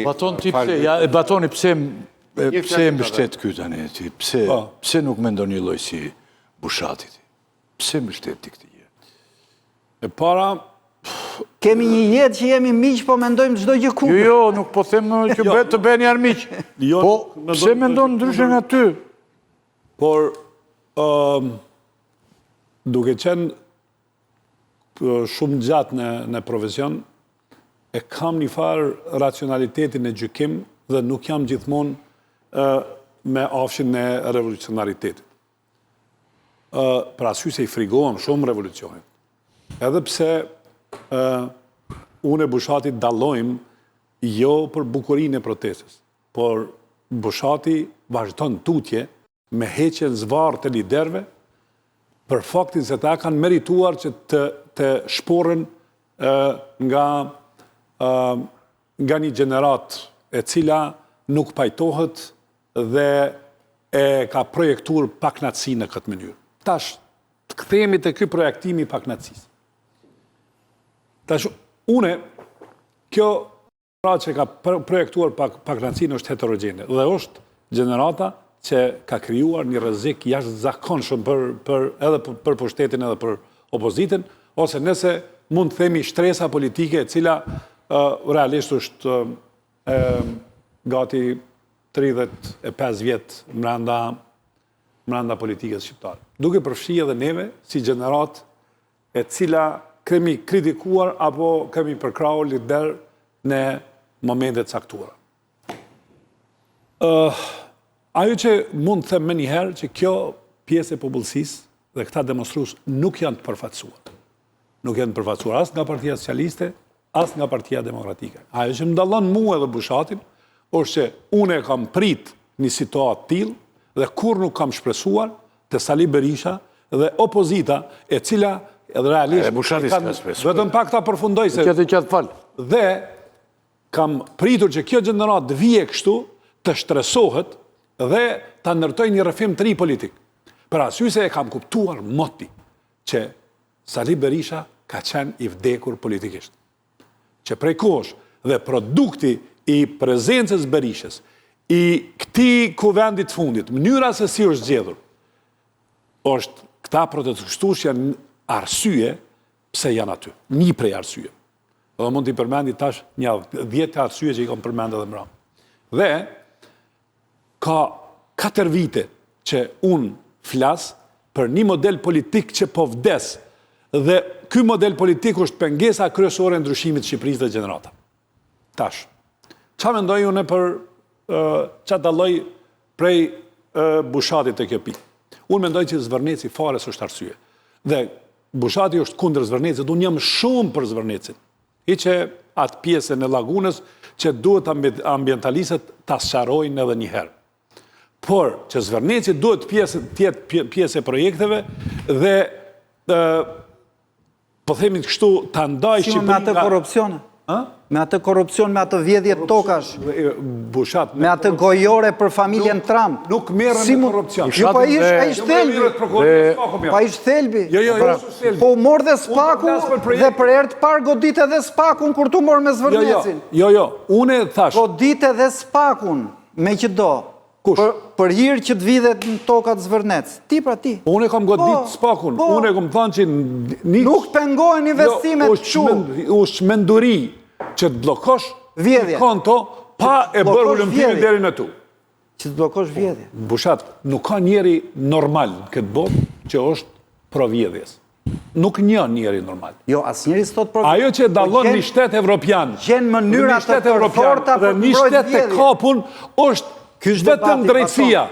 Baton ti pse, ja, Batoni pse e mbështet ky tani ti? Pse nuk mendon një lloj si Bushati ti? Pse mbështet ti këtë gjë? E para Kemi një jetë që jemi miq, po mendojmë çdo gjë kundër. Jo, nuk po them që të bëni armiq. Po pse mendon ndryshe nga ty? Por duke qenë shumë gjatë në profesion, e kam një farë racionalitetin e gjykim dhe nuk jam gjithmonë me afshin e revolucionaritetit. Për arsye se i frigohem shumë revolucionit. Edhe pse unë e Bushatit dallojmë jo për bukurinë e protestës, por Bushati vazhdon tutje me heqjen zvarr të liderëve për faktin se ta kanë merituar që të shporën nga një gjenerat e cila nuk pajtohet dhe e ka projektuar paknatësi në këtë mënyrë. Tash, të kthehemi te ky projektimi i paknatësisë. Tash, kjo gjenerat që ka projektuar paknatësinë është heterogjene dhe është gjenerata që ka krijuar një rrezik jashtëzakonshëm edhe për pushtetin edhe për opozitën, ose nëse mund të themi shtresa politike e cila realisht është gati 35 vjet mbranda politikës shqiptare. Duke përfshi edhe neve si gjenerat e cila kemi kritikuar apo kemi përkrahur lider në momente caktuara. Ajo që mund të them më njëherë që kjo pjesë e popullsisë dhe këta demonstrues nuk janë të përfaqësuar. Nuk janë të përfaqësuar as nga Partia Socialiste, as nga Partia Demokratike. Ajo që më dallon mua dhe Bushatin është që unë e kam prit një situatë tillë dhe kur nuk kam shpresuar te Sali Berisha dhe opozita e cila edhe realisht vetëm pak ta përfundoj se dhe kam pritur që kjo gjenerat të vije kështu, të shtresohet dhe ta ndërtoj një rrëfim të ri politik. Për arsye se e kam kuptuar moti që Sali Berisha ka qenë i vdekur politikisht. Që prej kohësh dhe produkti i prezencës Berishës, i këtij kuvendit fundit, mënyra se si është zgjedhur, është këta protestues janë arsye pse janë aty. Një prej arsye. Dhe mund t'i përmendi tash një 10 arsye që i kam përmend edhe mbrapa. Dhe ka 4 vite që unë flas për një model politik që po vdes dhe ky model politik është pengesa kryesore e ndryshimit të Shqipërisë dhe gjenerata. Tash, çfarë mendoj unë për çfarë dalloj prej Bushatit të kjo pikë? Unë mendoj që Zvërneci fare s'është arsye. Dhe Bushati është kundër Zvërnecit, unë jam shumë për Zvërnecin. Hiqe atë pjesën e lagunës që duhet ambientalistët ta sqarojnë edhe një herë. Por që Zvërneci duhet tjetë pjesë e projekteve dhe po themi kështu ta ndaj Shqipërinë me atë korrupsione. Me atë korrupsion, me atë vjedhje tokash. Bushat. Me atë gojore për familjen Trump. Nuk merren me korrupsion. Jo, pa ishte thelbi. Pa ishte thelbi. Po mor dhe Spaku dhe për herë të parë godit edhe Spakun kur tu mor me Zvërnecin. Jo, unë thash. Godit edhe Spakun me që do. Për hir që të vidhet në tokat Zvërnec. Ti pra ti. Unë e kam godit Spakun. Unë e kam thënë që nuk pengohen investimet është menduri që të blokosh vjedhje konto pa e bërë ulëmtimin deri në tu. Që të blokosh vjedhje. Bushat, nuk ka njeri normal në këtë botë që është pro vjedhjes. Nuk njeri normal. Jo, asnjëri s'thot pro vjedhjes. Ajo që dallon një shtet evropian, gjen mënyra të forta dhe një shtet të kapun është vetëm drejtësia.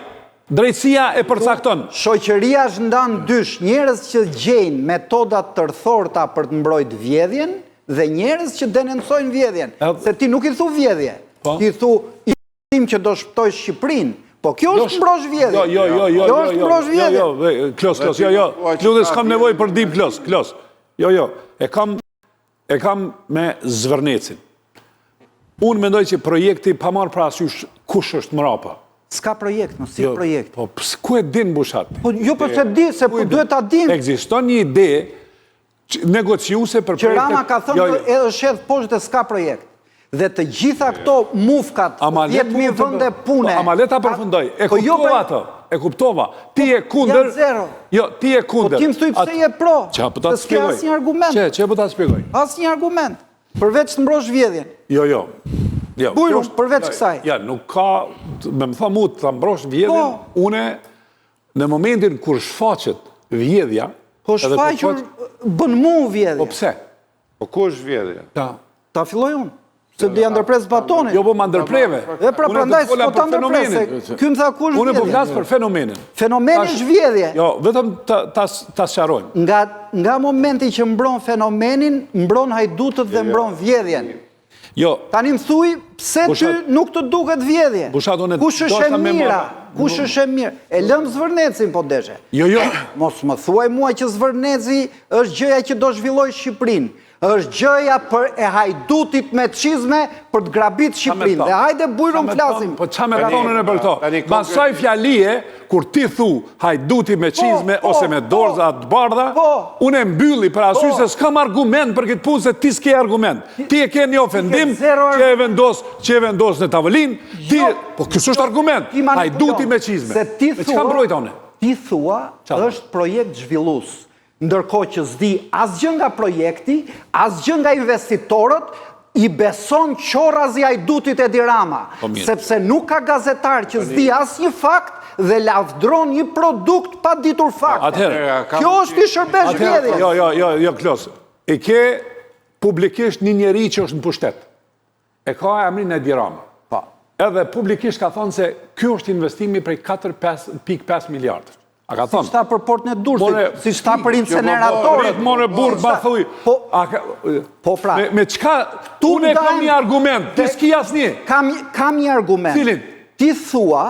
Drejtësia e përcakton. Shoqëria është ndan dysh, njerëz që gjejnë metoda të rëthorta për të mbrojtë vjedhjen dhe njerëz që denoncojnë vjedhjen. Se ti nuk i thu vjedhje. Ti i thu i tim që do shpëtoj Shqipërinë. Po kjo është mbrosh vjedhje. Kjo është mbrosh vjedhje. Klos, jo. Kludhe s'kam nevojë për dim klos. Jo. E kam me Zvërnecin. Unë mendoj që projekti pa marrë parasysh kush është mrapa. S'ka projekt, në si projekt. Po, ku e din Bushati? Jo, po se di, se po duhet ta din. Ekziston një ide negociuse për projekte. Që Rama ka thënë edhe shedh poshtë dhe s'ka projekt. Dhe të gjitha këto mufkat, 10.000 vënde pune... Ama le ta përfundoj, e kuptova atë, e kuptova. Ti je kundër... Janë zero. Jo, ti je kundër. Po ti më thuj pse je pro, Qa, po ta se s'ke shpjegoj. asnjë argument. Që po ta shpjegoj. Asnjë argument, përveç të mbrosh vjedhjen. Jo. Bujrum, përveç kësaj. Ja, nuk ka, me më tha mu të mbrosh vjedhjen, une, në momentin kur shfaqet vjedhja... Po shfaqur bën mu vjedhje. Po pse? Po ku është vjedhja? Ta filloj unë. Se dhe janë ndërpres Batonin. Jo, po më ndërpreve. E pra prandaj s'po ta ndërprese. Ky më tha ku është vjedhje. Unë po flas për fenomenin. Fenomeni është vjedhje. Jo, vetëm ta sqarojmë. Nga momenti që mbron fenomenin, mbron hajdutët dhe mbron vjedhjen. Jo. Tani më thuj, pse ty nuk të duket vjedhje? Kush është e mira? Kush është e mirë? E lëm Zvërnecin, po deshe. Jo. Mos më thuaj mua që Zvërneci është gjëja që do zhvilloj Shqipërinë. Është gjëja për e hajdutit me qizme për të grabit Shqipërinë. Dhe hajde bujrum flasim. Po qa me tonën e për këto? Masoj fjalie, kur ti thu hajduti me qizme ose me dorza të bardha, unë e mbylli për asyri se s'kam argument për këtë punë se ti s'ke argument. Ti e ke një ofendim që e vendos në tavëlin, po kësë është argument, hajduti me qizme. Me qka mbrojt one? Ti thua është projekt zhvillus. Ndërkohë që s'di asgjë nga projekti, asgjë nga investitorët, i beson qorazi hajdutit Edi Rama. Sepse nuk ka gazetar që s'di asnjë fakt dhe lavdron një produkt pa ditur fakte. Kjo është i shërbesh vjedhjes. Jo, Klos. E ke publikisht një njeri që është në pushtet. E ka emrin Edi Rama. Edhe publikisht ka thonë se kjo është investimi prej 4.5 miliardë. A ka thonë? Si shta për port në Durrësit, si shta për inceneratorët. More burë, ba thuj. Po pra. Me qka, unë e kam një argument, ti s'ki asnjë. Kam një argument. Cilin? Ti thua,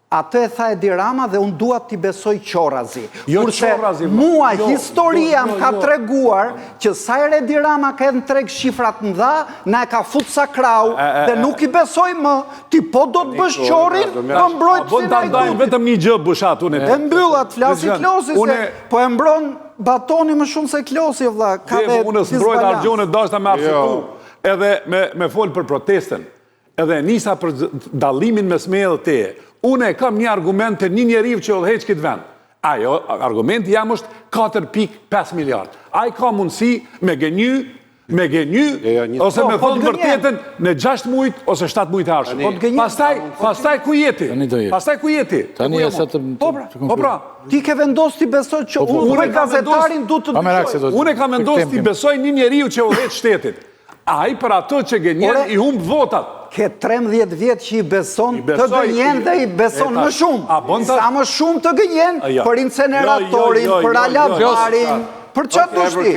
atë e tha Edi Rama dhe unë dua t'i besoj qorazi. Kurse mua historia më ka treguar që sa herë Edi Rama ka edhe treg shifrat mëdha, na e ka fut sa krau dhe nuk i besoj më, ti po do të bësh qorin, më mbrojt si na i dujt. Vetëm një gjë bushat unë. E mbyllat, flasi Klosi se po e mbron Batoni më shumë se Klosi, vlla, ka dhe unë s'mbrojt Argjonet dashta me arsitu, edhe me fol për protesten, edhe nisa për dallimin mes me edhe teje. Unë e kam një argument të një njeriu që udhëheq këtë vend. Ajo, argumenti jam është 4.5 miliardë. Ai ka mundësi me gënjy, ose me thonë vërtetën në 6 mujt ose 7 mujt e arshëm. Pastaj ku jeti? Pastaj ku jeti? Po pra, ti ke vendos t'i besoj që unë gazetarin du të dëshoj. Unë e ka vendos t'i besoj një njeriu që udhëheq shtetit. Ai për ato që gënjen i humb votat. Ke 13 vjetë që i beson të gënjen dhe i beson më shumë. Sa më shumë të gënjen për inceneratorin, për alabarin, për qatë dushti.